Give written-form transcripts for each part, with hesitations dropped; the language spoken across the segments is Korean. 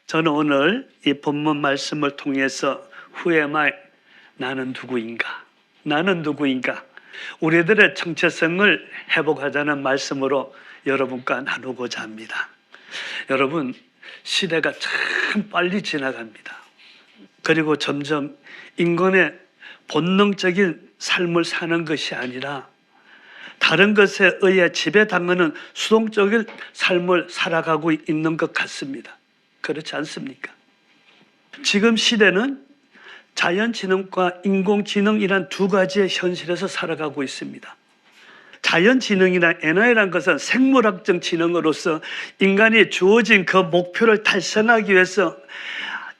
저는 오늘 이 본문 말씀을 통해서 Who am I? 나는 누구인가? 나는 누구인가? 우리들의 정체성을 회복하자는 말씀으로 여러분과 나누고자 합니다. 여러분, 시대가 참 빨리 지나갑니다. 그리고 점점 인간의 본능적인 삶을 사는 것이 아니라 다른 것에 의해 지배당하는 수동적인 삶을 살아가고 있는 것 같습니다. 그렇지 않습니까? 지금 시대는 자연지능과 인공지능이란 두 가지의 현실에서 살아가고 있습니다. 자연지능이나 NI라는 것은 생물학적 지능으로서 인간이 주어진 그 목표를 달성하기 위해서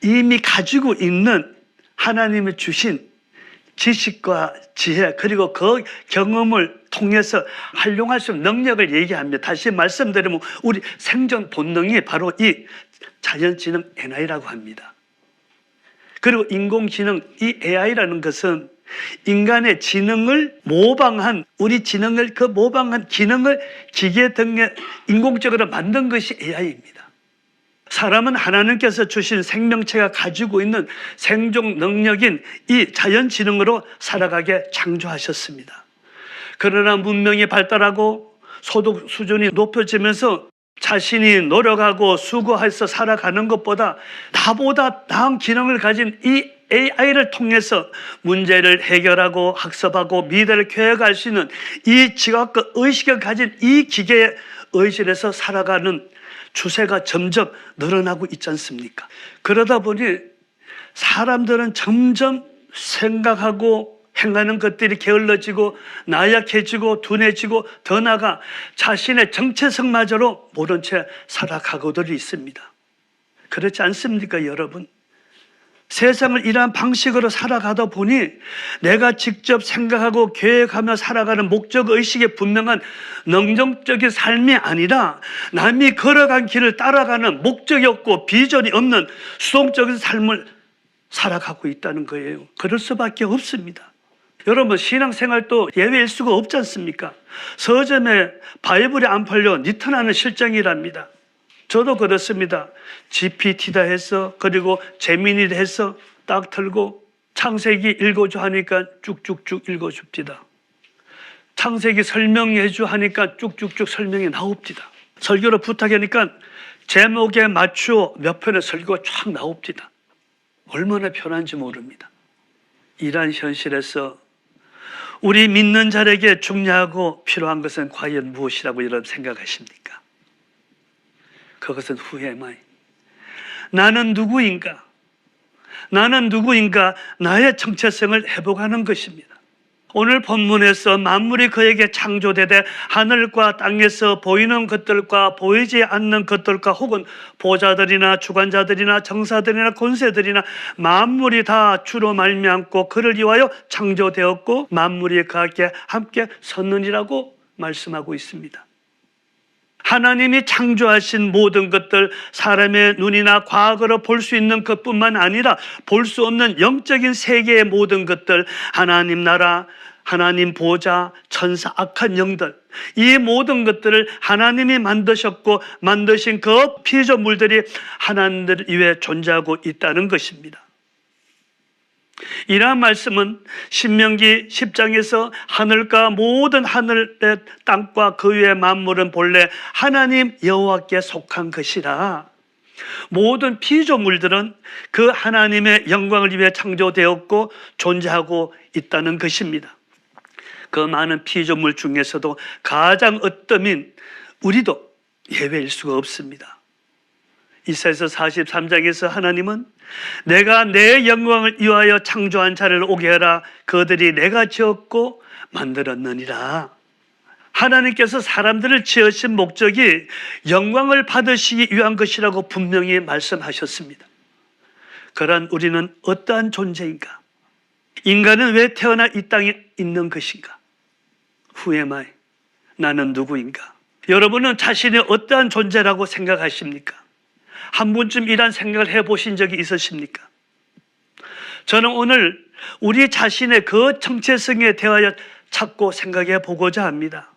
이미 가지고 있는 하나님이 주신 지식과 지혜 그리고 그 경험을 통해서 활용할 수 있는 능력을 얘기합니다. 다시 말씀드리면 우리 생존 본능이 바로 이 자연지능 NI라고 합니다. 그리고 인공지능 이 AI라는 것은 인간의 지능을 모방한 우리 지능을 그 모방한 기능을 기계 등에 인공적으로 만든 것이 AI입니다. 사람은 하나님께서 주신 생명체가 가지고 있는 생존 능력인 이 자연지능으로 살아가게 창조하셨습니다. 그러나 문명이 발달하고 소득 수준이 높아지면서 자신이 노력하고 수고해서 살아가는 것보다 나보다 나은 기능을 가진 이 AI를 통해서 문제를 해결하고 학습하고 미래를 계획할 수 있는 이 지각과 의식을 가진 이 기계에 의존해서 살아가는 추세가 점점 늘어나고 있지 않습니까? 그러다 보니 사람들은 점점 생각하고 행하는 것들이 게을러지고 나약해지고 둔해지고 더 나아가 자신의 정체성마저로 모른 채 살아가고들 있습니다. 그렇지 않습니까, 여러분? 세상을 이러한 방식으로 살아가다 보니 내가 직접 생각하고 계획하며 살아가는 목적의식의 분명한 능동적인 삶이 아니라 남이 걸어간 길을 따라가는 목적이 없고 비전이 없는 수동적인 삶을 살아가고 있다는 거예요. 그럴 수밖에 없습니다. 여러분, 신앙생활도 예외일 수가 없지 않습니까? 서점에 바이블이 안 팔려 니트나는 실정이랍니다. 저도 그렇습니다. GPT다 해서 그리고 재민이다 해서 딱 틀고 창세기 읽어줘 하니까 쭉쭉쭉 읽어줍니다. 창세기 설명해줘 하니까 쭉쭉쭉 설명이 나옵니다. 설교를 부탁하니까 제목에 맞추어 몇 편의 설교가 쫙 나옵니다. 얼마나 편한지 모릅니다. 이러한 현실에서 우리 믿는 자에게 중요하고 필요한 것은 과연 무엇이라고 여러분 생각하십니까? 그것은 Who am I? 나는 누구인가? 나는 누구인가? 나의 정체성을 회복하는 것입니다. 오늘 본문에서 만물이 그에게 창조되되 하늘과 땅에서 보이는 것들과 보이지 않는 것들과 혹은 보좌들이나 주관자들이나 정사들이나 권세들이나 만물이 다 주로 말미암고 그를 위하여 창조되었고 만물이 그에게 함께 섰느니라고 말씀하고 있습니다. 하나님이 창조하신 모든 것들, 사람의 눈이나 과거로 볼 수 있는 것뿐만 아니라 볼 수 없는 영적인 세계의 모든 것들, 하나님 나라, 하나님 보좌, 천사, 악한 영들, 이 모든 것들을 하나님이 만드셨고 만드신 그 피조물들이 하나님들 위에 존재하고 있다는 것입니다. 이러한 말씀은 신명기 10장에서 하늘과 모든 하늘의 땅과 그 위의 만물은 본래 하나님 여호와께 속한 것이라 모든 피조물들은 그 하나님의 영광을 위해 창조되었고 존재하고 있다는 것입니다. 그 많은 피조물 중에서도 가장 으뜸인 우리도 예외일 수가 없습니다. 이사야서 43장에서 하나님은 내가 내 영광을 위하여 창조한 자를 오게 하라. 그들이 내가 지었고 만들었느니라. 하나님께서 사람들을 지으신 목적이 영광을 받으시기 위한 것이라고 분명히 말씀하셨습니다. 그러한 우리는 어떠한 존재인가? 인간은 왜 태어나 이 땅에 있는 것인가? Who am I? 나는 누구인가? 여러분은 자신이 어떠한 존재라고 생각하십니까? 한 번쯤 이런 생각을 해보신 적이 있으십니까? 저는 오늘 우리 자신의 그 정체성에 대하여 찾고 생각해 보고자 합니다.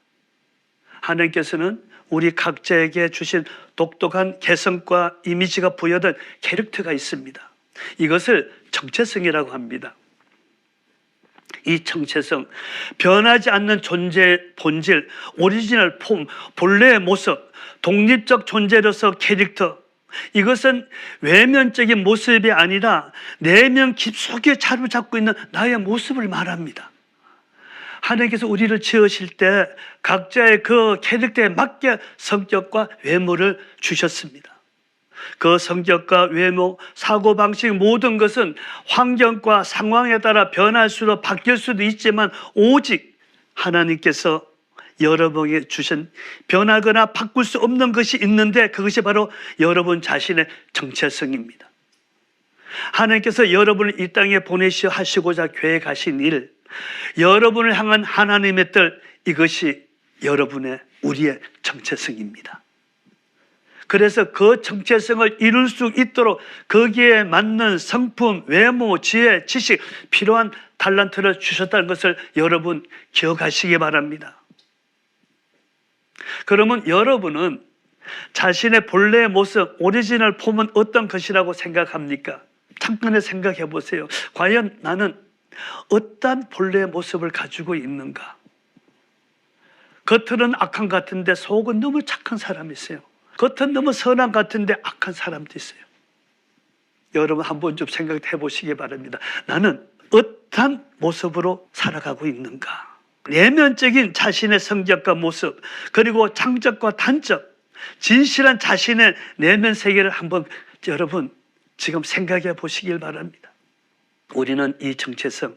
하나님께서는 우리 각자에게 주신 독특한 개성과 이미지가 부여된 캐릭터가 있습니다. 이것을 정체성이라고 합니다. 이 정체성, 변하지 않는 존재의 본질, 오리지널 폼, 본래의 모습, 독립적 존재로서 캐릭터, 이것은 외면적인 모습이 아니라 내면 깊숙이 자리잡고 있는 나의 모습을 말합니다. 하나님께서 우리를 지으실 때 각자의 그 캐릭터에 맞게 성격과 외모를 주셨습니다. 그 성격과 외모, 사고방식 모든 것은 환경과 상황에 따라 변할 수도 바뀔 수도 있지만 오직 하나님께서 여러분에게 주신 변하거나 바꿀 수 없는 것이 있는데 그것이 바로 여러분 자신의 정체성입니다. 하나님께서 여러분을 이 땅에 보내시어 하시고자 계획하신 일, 여러분을 향한 하나님의 뜻, 이것이 여러분의 우리의 정체성입니다. 그래서 그 정체성을 이룰 수 있도록 거기에 맞는 성품, 외모, 지혜, 지식, 필요한 달란트를 주셨다는 것을 여러분 기억하시기 바랍니다. 그러면 여러분은 자신의 본래의 모습, 오리지널 폼은 어떤 것이라고 생각합니까? 잠깐의 생각해 보세요. 과연 나는 어떤 본래의 모습을 가지고 있는가? 겉으로는 악한 것 같은데 속은 너무 착한 사람이 있어요. 겉은 너무 선한 것 같은데 악한 사람도 있어요. 여러분 한번 좀 생각해 보시기 바랍니다. 나는 어떤 모습으로 살아가고 있는가? 내면적인 자신의 성격과 모습, 그리고 장점과 단점, 진실한 자신의 내면 세계를 한번 여러분 지금 생각해 보시길 바랍니다. 우리는 이 정체성,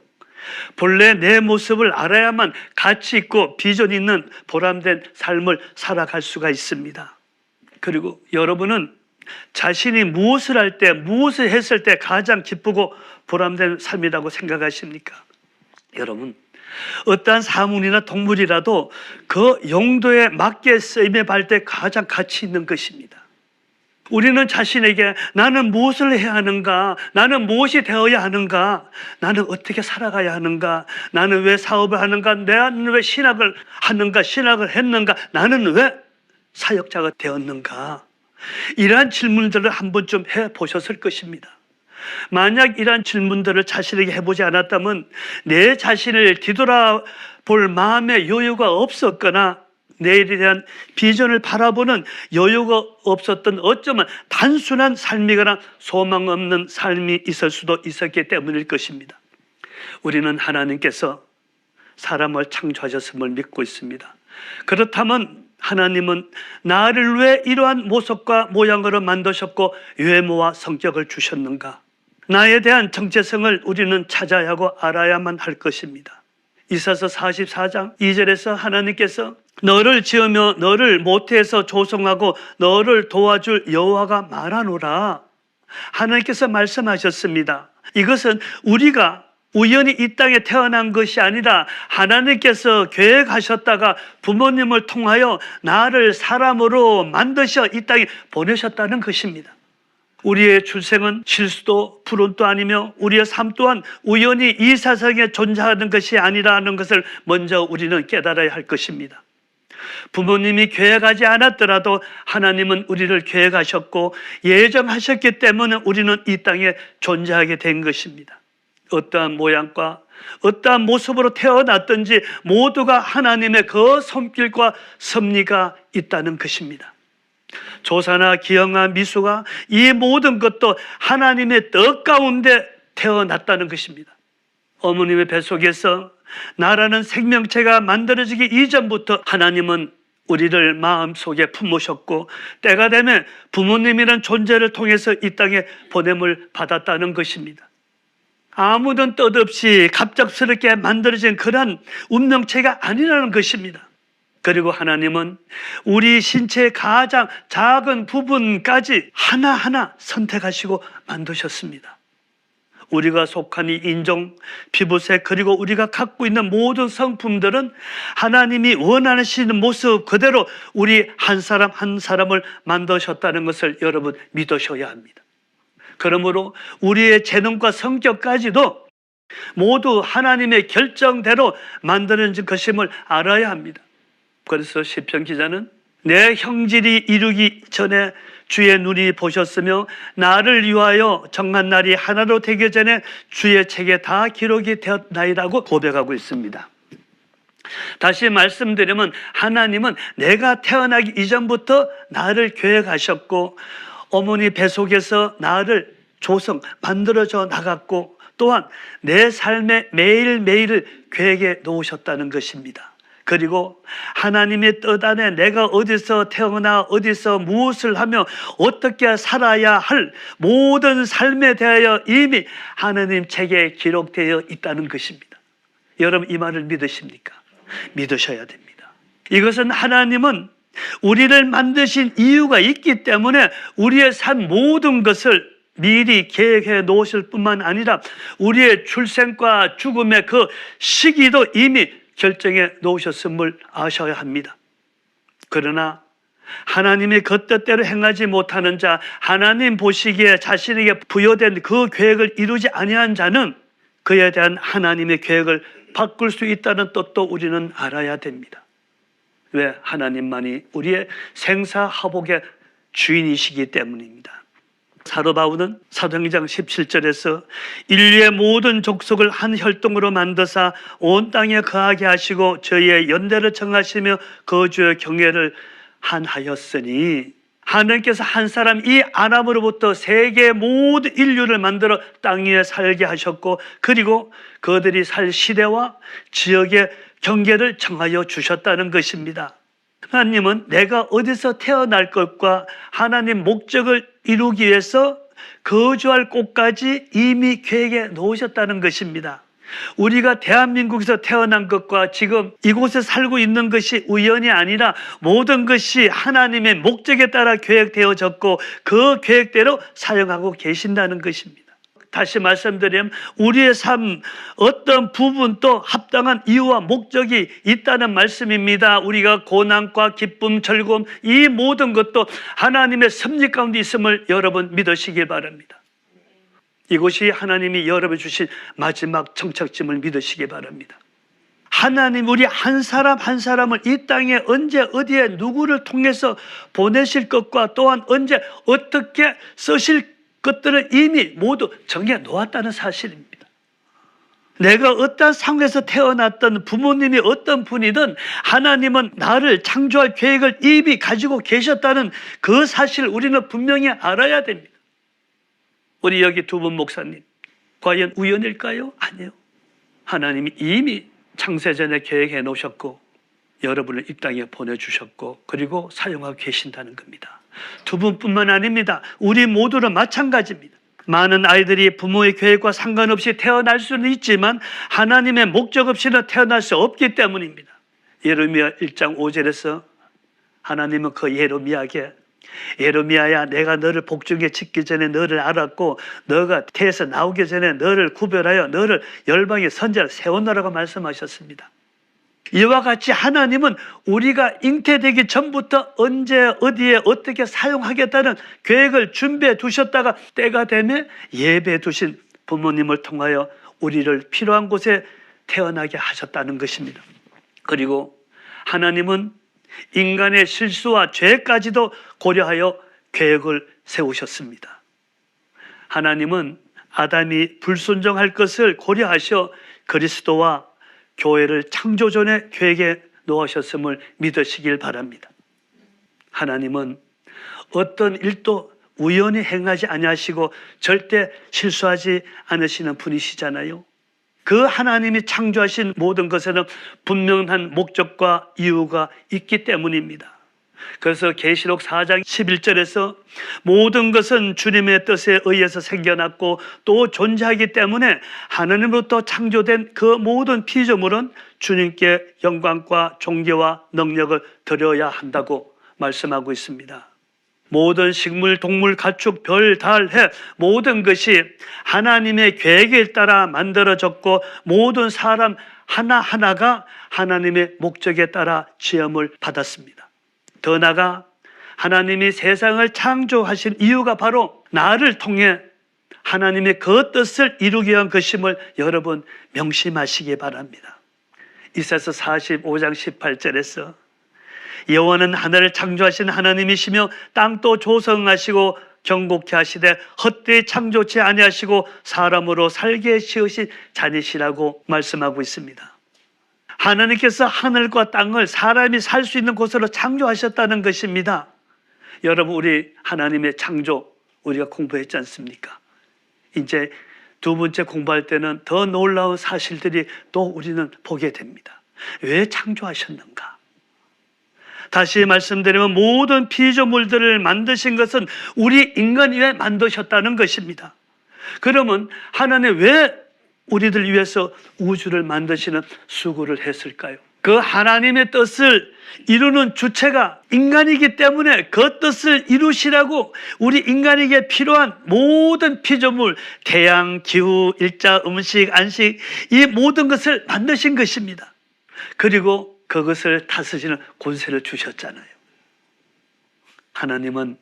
본래 내 모습을 알아야만 가치 있고 비전 있는 보람된 삶을 살아갈 수가 있습니다. 그리고 여러분은 자신이 무엇을 할 때, 무엇을 했을 때 가장 기쁘고 보람된 삶이라고 생각하십니까? 여러분, 어떠한 사물이나 동물이라도 그 용도에 맞게 쓰임에 받을 때 가장 가치 있는 것입니다. 우리는 자신에게 나는 무엇을 해야 하는가? 나는 무엇이 되어야 하는가? 나는 어떻게 살아가야 하는가? 나는 왜 사업을 하는가? 나는 왜 신학을 하는가? 신학을 했는가? 나는 왜 사역자가 되었는가? 이러한 질문들을 한 번쯤 해보셨을 것입니다. 만약 이러한 질문들을 자신에게 해보지 않았다면 내 자신을 뒤돌아볼 마음의 여유가 없었거나 내일에 대한 비전을 바라보는 여유가 없었던 어쩌면 단순한 삶이거나 소망 없는 삶이 있을 수도 있었기 때문일 것입니다. 우리는 하나님께서 사람을 창조하셨음을 믿고 있습니다. 그렇다면 하나님은 나를 왜 이러한 모습과 모양으로 만드셨고 외모와 성격을 주셨는가? 나에 대한 정체성을 우리는 찾아야 하고 알아야만 할 것입니다. 이사서 44장 2절에서 하나님께서 너를 지으며 너를 모태에서 조성하고 너를 도와줄 여호와가 말하노라. 하나님께서 말씀하셨습니다. 이것은 우리가 우연히 이 땅에 태어난 것이 아니라 하나님께서 계획하셨다가 부모님을 통하여 나를 사람으로 만드셔 이 땅에 보내셨다는 것입니다. 우리의 출생은 실수도 불운도 아니며 우리의 삶 또한 우연히 이 세상에 존재하는 것이 아니라는 것을 먼저 우리는 깨달아야 할 것입니다. 부모님이 계획하지 않았더라도 하나님은 우리를 계획하셨고 예정하셨기 때문에 우리는 이 땅에 존재하게 된 것입니다. 어떠한 모양과 어떠한 모습으로 태어났든지 모두가 하나님의 그 손길과 섭리가 있다는 것입니다. 조사나 기영아, 미수가 이 모든 것도 하나님의 뜻 가운데 태어났다는 것입니다. 어머님의 뱃속에서 나라는 생명체가 만들어지기 이전부터 하나님은 우리를 마음속에 품으셨고 때가 되면 부모님이란 존재를 통해서 이 땅에 보냄을 받았다는 것입니다. 아무런 뜻 없이 갑작스럽게 만들어진 그런 운명체가 아니라는 것입니다. 그리고 하나님은 우리 신체의 가장 작은 부분까지 하나하나 선택하시고 만드셨습니다. 우리가 속한 이 인종, 피부색, 그리고 우리가 갖고 있는 모든 성품들은 하나님이 원하시는 모습 그대로 우리 한 사람 한 사람을 만드셨다는 것을 여러분 믿으셔야 합니다. 그러므로 우리의 재능과 성격까지도 모두 하나님의 결정대로 만드는 것임을 알아야 합니다. 그래서 시편 기자는 내 형질이 이루기 전에 주의 눈이 보셨으며 나를 위하여 정한 날이 하나도 되기 전에 주의 책에 다 기록이 되었나이라고 고백하고 있습니다. 다시 말씀드리면 하나님은 내가 태어나기 이전부터 나를 계획하셨고 어머니 뱃속에서 나를 만들어져 나갔고 또한 내 삶의 매일매일을 계획해 놓으셨다는 것입니다. 그리고 하나님의 뜻 안에 내가 어디서 태어나 어디서 무엇을 하며 어떻게 살아야 할 모든 삶에 대하여 이미 하나님 책에 기록되어 있다는 것입니다. 여러분 이 말을 믿으십니까? 믿으셔야 됩니다. 이것은 하나님은 우리를 만드신 이유가 있기 때문에 우리의 삶 모든 것을 미리 계획해 놓으실 뿐만 아니라 우리의 출생과 죽음의 그 시기도 이미 결정해 놓으셨음을 아셔야 합니다. 그러나 하나님의 그 뜻대로 행하지 못하는 자, 하나님 보시기에 자신에게 부여된 그 계획을 이루지 아니한 자는 그에 대한 하나님의 계획을 바꿀 수 있다는 뜻도 우리는 알아야 됩니다. 왜? 하나님만이 우리의 생사화복의 주인이시기 때문입니다. 사도 바울은 사도행전 17절에서 인류의 모든 족속을 한 혈통으로 만드사 온 땅에 거하게 하시고 저희의 연대를 정하시며 거주의 경외를 한하였으니 하나님께서 한 사람 이 아담으로부터 세계 모든 인류를 만들어 땅 위에 살게 하셨고 그리고 그들이 살 시대와 지역의 경계를 정하여 주셨다는 것입니다. 하나님은 내가 어디서 태어날 것과 하나님 목적을 이루기 위해서 거주할 곳까지 이미 계획해 놓으셨다는 것입니다. 우리가 대한민국에서 태어난 것과 지금 이곳에 살고 있는 것이 우연이 아니라 모든 것이 하나님의 목적에 따라 계획되어졌고 그 계획대로 사용하고 계신다는 것입니다. 다시 말씀드리면 우리의 삶 어떤 부분도 합당한 이유와 목적이 있다는 말씀입니다. 우리가 고난과 기쁨, 즐거움 이 모든 것도 하나님의 섭리 가운데 있음을 여러분 믿으시기 바랍니다. 이것이 하나님이 여러분 주신 마지막 청착짐을 믿으시기 바랍니다. 하나님 우리 한 사람 한 사람을 이 땅에 언제 어디에 누구를 통해서 보내실 것과 또한 언제 어떻게 쓰실 것들을 이미 모두 정해 놓았다는 사실입니다. 내가 어떤 상황에서 태어났던 부모님이 어떤 분이든 하나님은 나를 창조할 계획을 이미 가지고 계셨다는 그 사실을 우리는 분명히 알아야 됩니다. 우리 여기 두 분 목사님 과연 우연일까요? 아니요. 하나님이 이미 창세전에 계획해 놓으셨고 여러분을 이 땅에 보내주셨고 그리고 사용하고 계신다는 겁니다. 두 분뿐만 아닙니다. 우리 모두는 마찬가지입니다. 많은 아이들이 부모의 계획과 상관없이 태어날 수는 있지만 하나님의 목적 없이는 태어날 수 없기 때문입니다. 예레미야 1장 5절에서 하나님은 그 예레미야야 내가 너를 복중에 짓기 전에 너를 알았고 너가 태에서 나오기 전에 너를 구별하여 너를 열방의 선지자로 세웠노라고 말씀하셨습니다. 이와 같이 하나님은 우리가 잉태되기 전부터 언제 어디에 어떻게 사용하겠다는 계획을 준비해 두셨다가 때가 되면 예배해 두신 부모님을 통하여 우리를 필요한 곳에 태어나게 하셨다는 것입니다. 그리고 하나님은 인간의 실수와 죄까지도 고려하여 계획을 세우셨습니다. 하나님은 아담이 불순종할 것을 고려하셔 그리스도와 교회를 창조전에 계획에 놓으셨음을 믿으시길 바랍니다. 하나님은 어떤 일도 우연히 행하지 아니하시고 절대 실수하지 않으시는 분이시잖아요. 그 하나님이 창조하신 모든 것에는 분명한 목적과 이유가 있기 때문입니다. 그래서 계시록 4장 11절에서 모든 것은 주님의 뜻에 의해서 생겨났고 또 존재하기 때문에 하나님으로부터 창조된 그 모든 피조물은 주님께 영광과 존귀와 능력을 드려야 한다고 말씀하고 있습니다. 모든 식물, 동물, 가축, 별, 달, 해 모든 것이 하나님의 계획에 따라 만들어졌고 모든 사람 하나하나가 하나님의 목적에 따라 지음을 받았습니다. 더 나아가 하나님이 세상을 창조하신 이유가 바로 나를 통해 하나님의 그 뜻을 이루기 위한 것임을 여러분 명심하시기 바랍니다. 이사야서 45장 18절에서 여호와는 하늘을 창조하신 하나님이시며 땅도 조성하시고 경고케 하시되 헛되이 창조치 아니하시고 사람으로 살게 지으신 자니시라고 말씀하고 있습니다. 하나님께서 하늘과 땅을 사람이 살 수 있는 곳으로 창조하셨다는 것입니다. 여러분, 우리 하나님의 창조 우리가 공부했지 않습니까? 이제 두 번째 공부할 때는 더 놀라운 사실들이 또 우리는 보게 됩니다. 왜 창조하셨는가? 다시 말씀드리면 모든 피조물들을 만드신 것은 우리 인간 위해 만드셨다는 것입니다. 그러면 하나님 왜 우리들 위해서 우주를 만드시는 수고를 했을까요? 그 하나님의 뜻을 이루는 주체가 인간이기 때문에 그 뜻을 이루시라고 우리 인간에게 필요한 모든 피조물, 태양, 기후, 일자, 음식, 안식, 이 모든 것을 만드신 것입니다. 그리고 그것을 다스리는 권세를 주셨잖아요. 하나님은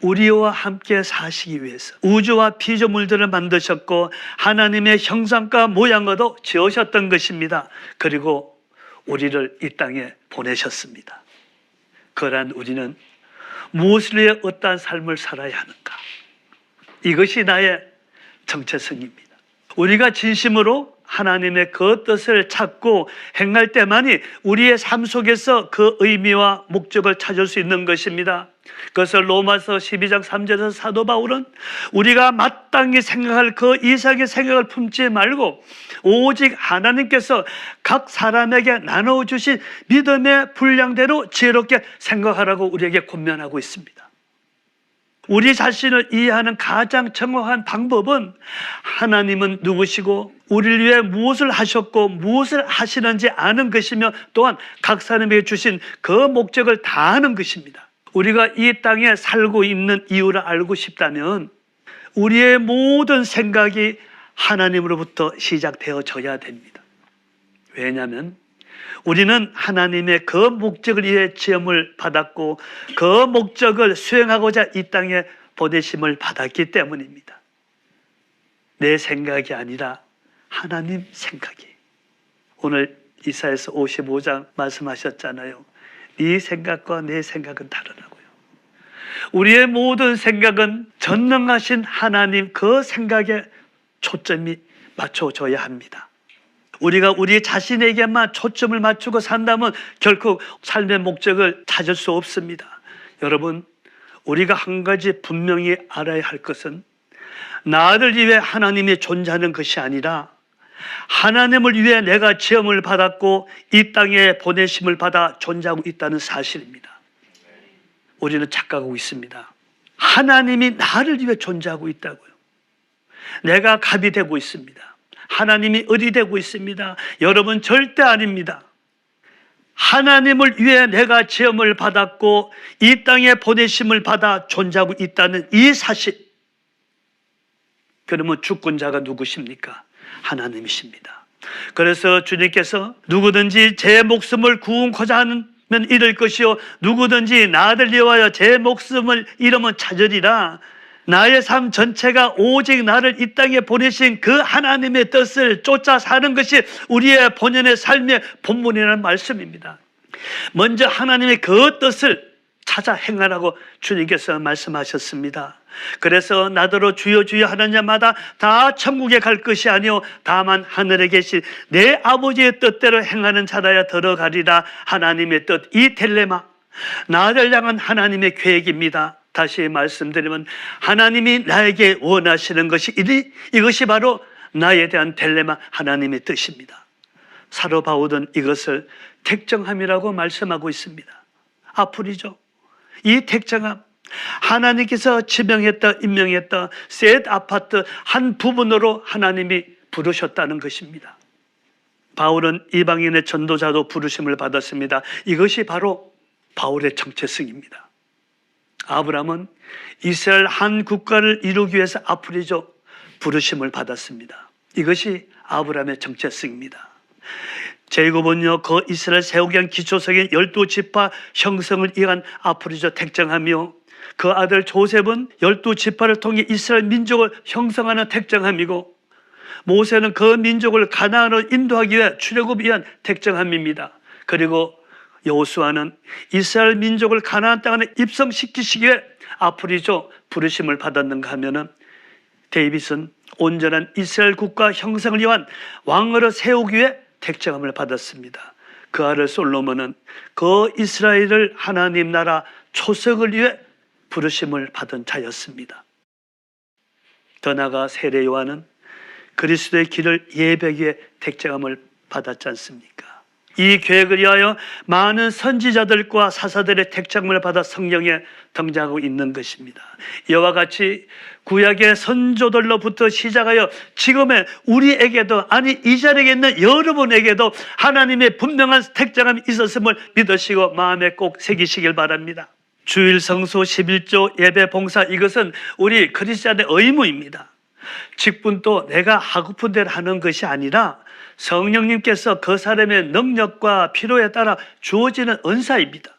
우리와 함께 사시기 위해서 우주와 피조물들을 만드셨고 하나님의 형상과 모양으로 지으셨던 것입니다. 그리고 우리를 이 땅에 보내셨습니다. 그러한 우리는 무엇을 위해 어떠한 삶을 살아야 하는가? 이것이 나의 정체성입니다. 우리가 진심으로 하나님의 그 뜻을 찾고 행할 때만이 우리의 삶 속에서 그 의미와 목적을 찾을 수 있는 것입니다. 그것을 로마서 12장 3절에서 사도 바울은 우리가 마땅히 생각할 그 이상의 생각을 품지 말고 오직 하나님께서 각 사람에게 나눠주신 믿음의 분량대로 지혜롭게 생각하라고 우리에게 권면하고 있습니다. 우리 자신을 이해하는 가장 정확한 방법은 하나님은 누구시고 우리를 위해 무엇을 하셨고 무엇을 하시는지 아는 것이며 또한 각 사람에게 주신 그 목적을 다하는 것입니다. 우리가 이 땅에 살고 있는 이유를 알고 싶다면 우리의 모든 생각이 하나님으로부터 시작되어져야 됩니다. 왜냐하면 우리는 하나님의 그 목적을 위해 지음을 받았고 그 목적을 수행하고자 이 땅에 보내심을 받았기 때문입니다. 내 생각이 아니라 하나님 생각이. 오늘 이사야서 55장 말씀하셨잖아요. 네 생각과 내 생각은 다르다고요. 우리의 모든 생각은 전능하신 하나님 그 생각에 초점이 맞춰져야 합니다. 우리가 우리 자신에게만 초점을 맞추고 산다면 결코 삶의 목적을 찾을 수 없습니다. 여러분, 우리가 한 가지 분명히 알아야 할 것은 나를 위해 하나님이 존재하는 것이 아니라 하나님을 위해 내가 지음을 받았고 이 땅에 보내심을 받아 존재하고 있다는 사실입니다. 우리는 착각하고 있습니다. 하나님이 나를 위해 존재하고 있다고요. 내가 갑이 되고 있습니다. 하나님이 을이 되고 있습니다. 여러분, 절대 아닙니다. 하나님을 위해 내가 지음을 받았고 이 땅에 보내심을 받아 존재하고 있다는 이 사실. 그러면 주권자가 누구십니까? 하나님이십니다. 그래서 주님께서 누구든지 제 목숨을 구원코자 하면 잃을 것이요 누구든지 나를 위하여 제 목숨을 잃으면 찾으리라. 나의 삶 전체가 오직 나를 이 땅에 보내신 그 하나님의 뜻을 쫓아 사는 것이 우리의 본연의 삶의 본문이라는 말씀입니다. 먼저 하나님의 그 뜻을 찾아 행하라고 주님께서 말씀하셨습니다. 그래서 나더러 주여 주여 하는 자마다 다 천국에 갈 것이 아니요 다만 하늘에 계신 내 아버지의 뜻대로 행하는 자라야 들어가리라. 하나님의 뜻, 이 텔레마, 나를 향한 하나님의 계획입니다. 다시 말씀드리면 하나님이 나에게 원하시는 것이 이것이 바로 나에 대한 텔레마, 하나님의 뜻입니다. 사도 바울은 이것을 택정함이라고 말씀하고 있습니다. 앞으리죠. 이 택정함, 하나님께서 지명했다, 임명했다, 셋 아파트 한 부분으로 하나님이 부르셨다는 것입니다. 바울은 이방인의 전도자도 부르심을 받았습니다. 이것이 바로 바울의 정체성입니다. 아브라함은 이스라엘 한 국가를 이루기 위해서 아프리죠. 부르심을 받았습니다. 이것이 아브라함의 정체성입니다. 제곱은요, 그 이스라엘 세우기 위한 기초석인 12지파 형성을 위한 아프리죠 택정하며 그 아들 조셉은 12지파를 통해 이스라엘 민족을 형성하는 택정함이고 모세는 그 민족을 가나안으로 인도하기 위해 출애굽을 위한 택정함입니다. 그리고 여호수아는 이스라엘 민족을 가나안 땅에 입성시키시기 위해 아프리조 부르심을 받았는가 하면은 데이빗은 온전한 이스라엘 국가 형성을 위한 왕으로 세우기 위해 택정함을 받았습니다. 그 아들 솔로몬은 그 이스라엘을 하나님 나라 초석을 위해 부르심을 받은 자였습니다. 더 나아가 세례 요한은 그리스도의 길을 예배하기 위해 택정함을 받았지 않습니까? 이 계획을 위하여 많은 선지자들과 사사들의 택정함을 받아 성경에 등장하고 있는 것입니다. 이와 같이 구약의 선조들로부터 시작하여 지금의 우리에게도, 아니 이 자리에 있는 여러분에게도 하나님의 분명한 택정함이 있었음을 믿으시고 마음에 꼭 새기시길 바랍니다. 주일 성수 11조 예배 봉사, 이것은 우리 그리스도인의 의무입니다. 직분도 내가 하고픈 대로 하는 것이 아니라 성령님께서 그 사람의 능력과 필요에 따라 주어지는 은사입니다.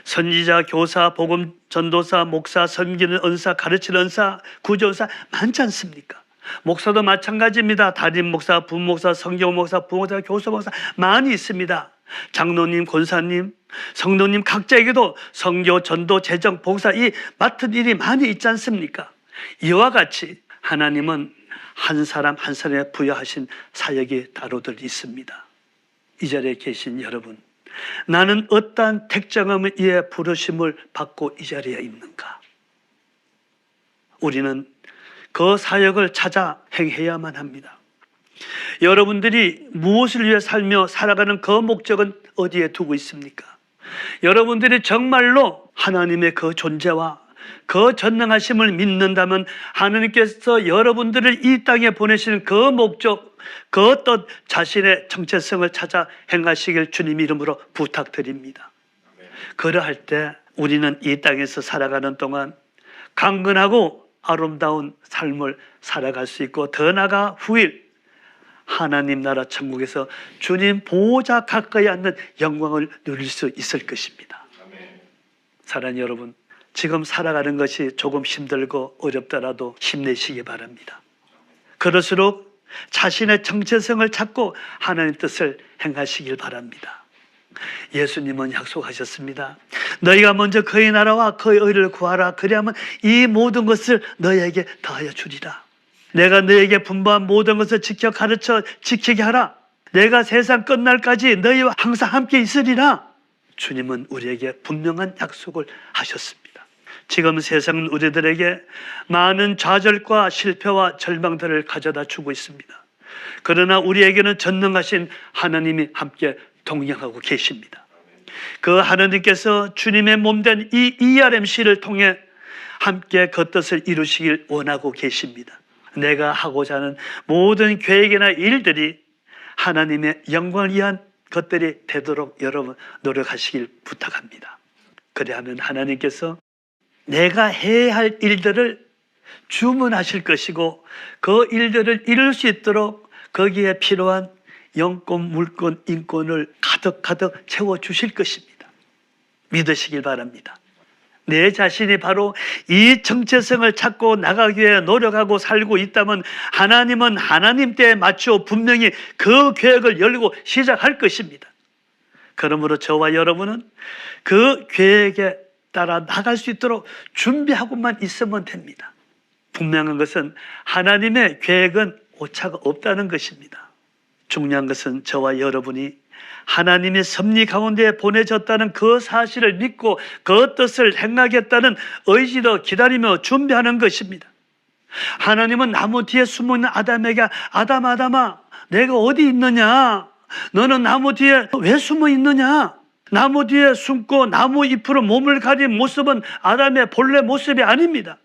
선지자, 교사, 복음 전도사, 목사, 섬기는 은사, 가르치는 은사, 구조은사 많지 않습니까? 목사도 마찬가지입니다. 담임 목사, 부목사, 성경 목사, 부목사, 교수 목사 많이 있습니다. 장로님, 권사님, 성도님 각자에게도 선교, 전도, 재정, 봉사 이 맡은 일이 많이 있지 않습니까? 이와 같이 하나님은 한 사람 한 사람에 부여하신 사역이 따로들 있습니다. 이 자리에 계신 여러분, 나는 어떠한 택정함을 위해 부르심을 받고 이 자리에 있는가? 우리는 그 사역을 찾아 행해야만 합니다. 여러분들이 무엇을 위해 살며 살아가는 그 목적은 어디에 두고 있습니까? 여러분들이 정말로 하나님의 그 존재와 그 전능하심을 믿는다면 하나님께서 여러분들을 이 땅에 보내시는 그 목적, 그 뜻, 자신의 정체성을 찾아 행하시길 주님 이름으로 부탁드립니다. 그러할 때 우리는 이 땅에서 살아가는 동안 강건하고 아름다운 삶을 살아갈 수 있고, 더 나아가 후일 하나님 나라 천국에서 주님 보호자 가까이 앉는 영광을 누릴 수 있을 것입니다. 사랑하는 여러분, 지금 살아가는 것이 조금 힘들고 어렵더라도 힘내시기 바랍니다. 그럴수록 자신의 정체성을 찾고 하나님의 뜻을 행하시길 바랍니다. 예수님은 약속하셨습니다. 너희가 먼저 그의 나라와 그의 의를 구하라. 그리하면 이 모든 것을 너희에게 더하여 주리라. 내가 너희에게 분부한 모든 것을 지켜 가르쳐 지키게 하라. 내가 세상 끝날까지 너희와 항상 함께 있으리라. 주님은 우리에게 분명한 약속을 하셨습니다. 지금 세상은 우리들에게 많은 좌절과 실패와 절망들을 가져다 주고 있습니다. 그러나 우리에게는 전능하신 하나님이 함께 동행하고 계십니다. 그 하나님께서 주님의 몸된 이 ERMC를 통해 함께 그 뜻을 이루시길 원하고 계십니다. 내가 하고자 하는 모든 계획이나 일들이 하나님의 영광을 위한 것들이 되도록 여러분 노력하시길 부탁합니다. 그리하면 하나님께서 내가 해야 할 일들을 주문하실 것이고, 그 일들을 이룰 수 있도록 거기에 필요한 영권, 물권, 인권을 가득가득 채워주실 것입니다. 믿으시길 바랍니다. 내 자신이 바로 이 정체성을 찾고 나가기 위해 노력하고 살고 있다면 하나님은 하나님 때에 맞추어 분명히 그 계획을 열고 시작할 것입니다. 그러므로 저와 여러분은 그 계획에 따라 나갈 수 있도록 준비하고만 있으면 됩니다. 분명한 것은 하나님의 계획은 오차가 없다는 것입니다. 중요한 것은 저와 여러분이 하나님의 섭리 가운데 보내졌다는 그 사실을 믿고 그 뜻을 행하겠다는 의지로 기다리며 준비하는 것입니다. 하나님은 나무 뒤에 숨어있는 아담에게 아담아 내가 어디 있느냐? 너는 나무 뒤에 왜 숨어 있느냐? 나무 뒤에 숨고 나무 잎으로 몸을 가린 모습은 아담의 본래 모습이 아닙니다.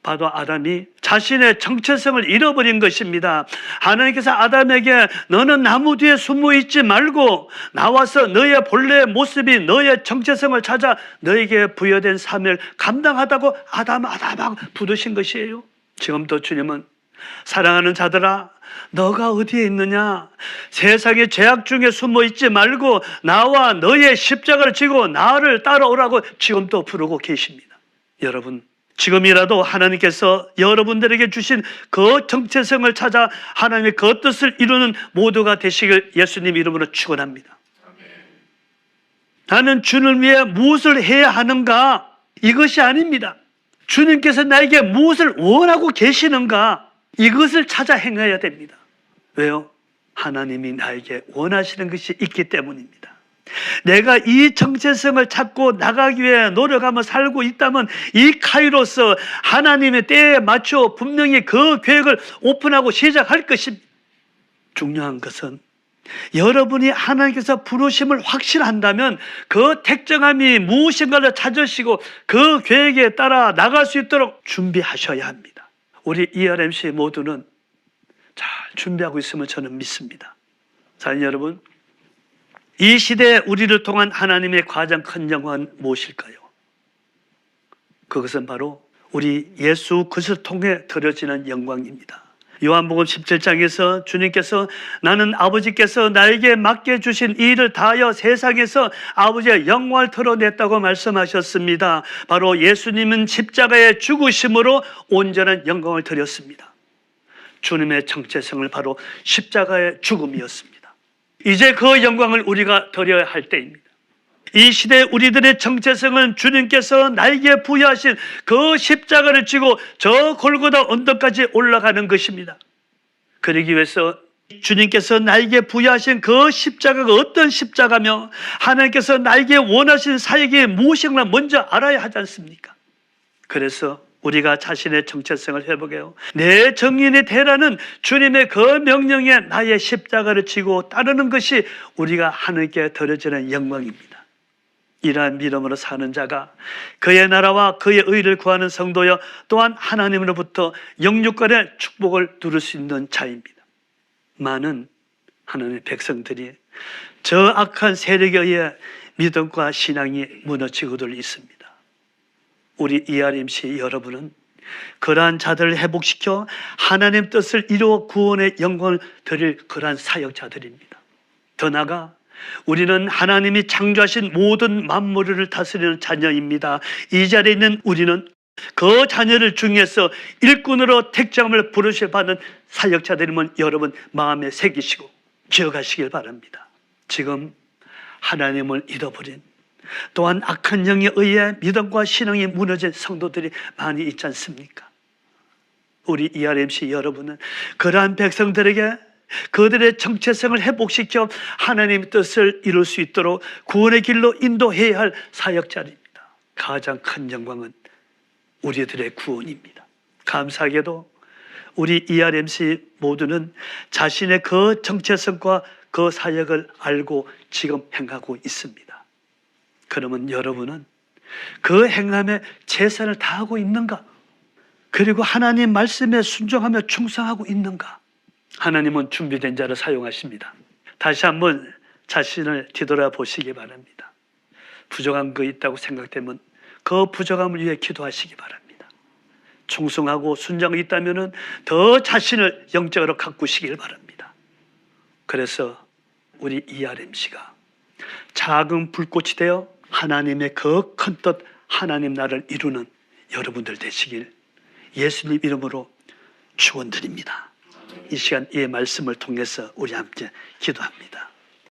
바로 아담이 자신의 정체성을 잃어버린 것입니다. 하나님께서 아담에게 너는 나무 뒤에 숨어 있지 말고 나와서 너의 본래의 모습이 너의 정체성을 찾아 너에게 부여된 사명을 감당하다고 아담하고 부르신 것이에요. 지금도 주님은 사랑하는 자들아, 너가 어디에 있느냐? 세상의 죄악 중에 숨어 있지 말고 나와 너의 십자가를 지고 나를 따라오라고 지금도 부르고 계십니다. 여러분, 지금이라도 하나님께서 여러분들에게 주신 그 정체성을 찾아 하나님의 그 뜻을 이루는 모두가 되시길 예수님 이름으로 축원합니다. 나는 주를 위해 무엇을 해야 하는가? 이것이 아닙니다. 주님께서 나에게 무엇을 원하고 계시는가? 이것을 찾아 행해야 됩니다. 왜요? 하나님이 나에게 원하시는 것이 있기 때문입니다. 내가 이 정체성을 찾고 나가기 위해 노력하며 살고 있다면 이 카이로스 하나님의 때에 맞춰 분명히 그 계획을 오픈하고 시작할 것입니다. 중요한 것은 여러분이 하나님께서 부르심을 확신한다면 그 택정함이 무엇인가를 찾으시고 그 계획에 따라 나갈 수 있도록 준비하셔야 합니다. 우리 ERMC 모두는 잘 준비하고 있음을 저는 믿습니다. 자, 여러분, 이 시대에 우리를 통한 하나님의 가장 큰 영광은 무엇일까요? 그것은 바로 우리 예수 그리스도를 통해 드려지는 영광입니다. 요한복음 17장에서 주님께서 나는 아버지께서 나에게 맡겨주신 이 일을 다하여 세상에서 아버지의 영광을 드러냈다고 말씀하셨습니다. 바로 예수님은 십자가의 죽으심으로 온전한 영광을 드렸습니다. 주님의 정체성을 바로 십자가의 죽음이었습니다. 이제 그 영광을 우리가 드려야 할 때입니다. 이 시대 우리들의 정체성은 주님께서 나에게 부여하신 그 십자가를 지고 저 골고다 언덕까지 올라가는 것입니다. 그러기 위해서 주님께서 나에게 부여하신 그 십자가가 어떤 십자가며 하나님께서 나에게 원하신 사역이 무엇인가 먼저 알아야 하지 않습니까? 그래서 우리가 자신의 정체성을 회복해요. 내 정인이 되라는 주님의 그 명령에 나의 십자가를 지고 따르는 것이 우리가 하나님께 드려지는 영광입니다. 이러한 믿음으로 사는 자가 그의 나라와 그의 의를 구하는 성도여 또한 하나님으로부터 영육간의 축복을 누릴 수 있는 자입니다. 많은 하나님의 백성들이 저 악한 세력에 의해 믿음과 신앙이 무너지고들 있습니다. 우리 ERMC 여러분은 그러한 자들을 회복시켜 하나님 뜻을 이루어 구원의 영광을 드릴 그러한 사역자들입니다. 더 나아가 우리는 하나님이 창조하신 모든 만물을 다스리는 자녀입니다. 이 자리에 있는 우리는 그 자녀를 중에서 일꾼으로 택정함을 부르실 받는 사역자들임을 여러분 마음에 새기시고 기억하시길 바랍니다. 지금 하나님을 잃어버린 또한 악한 영에 의해 믿음과 신앙이 무너진 성도들이 많이 있지 않습니까? 우리 ERMC 여러분은 그러한 백성들에게 그들의 정체성을 회복시켜 하나님의 뜻을 이룰 수 있도록 구원의 길로 인도해야 할 사역자입니다. 가장 큰 영광은 우리들의 구원입니다. 감사하게도 우리 ERMC 모두는 자신의 그 정체성과 그 사역을 알고 지금 행하고 있습니다. 그러면 여러분은 그 행함에 최선을 다하고 있는가? 그리고 하나님 말씀에 순종하며 충성하고 있는가? 하나님은 준비된 자를 사용하십니다. 다시 한번 자신을 뒤돌아보시기 바랍니다. 부족한 거 있다고 생각되면 그 부족함을 위해 기도하시기 바랍니다. 충성하고 순종이 있다면 더 자신을 영적으로 가꾸시길 바랍니다. 그래서 우리 ERMC가 작은 불꽃이 되어 하나님의 그 큰 뜻, 하나님 나라를 이루는 여러분들 되시길 예수님 이름으로 축원드립니다. 이 시간 이 말씀을 통해서 우리 함께 기도합니다.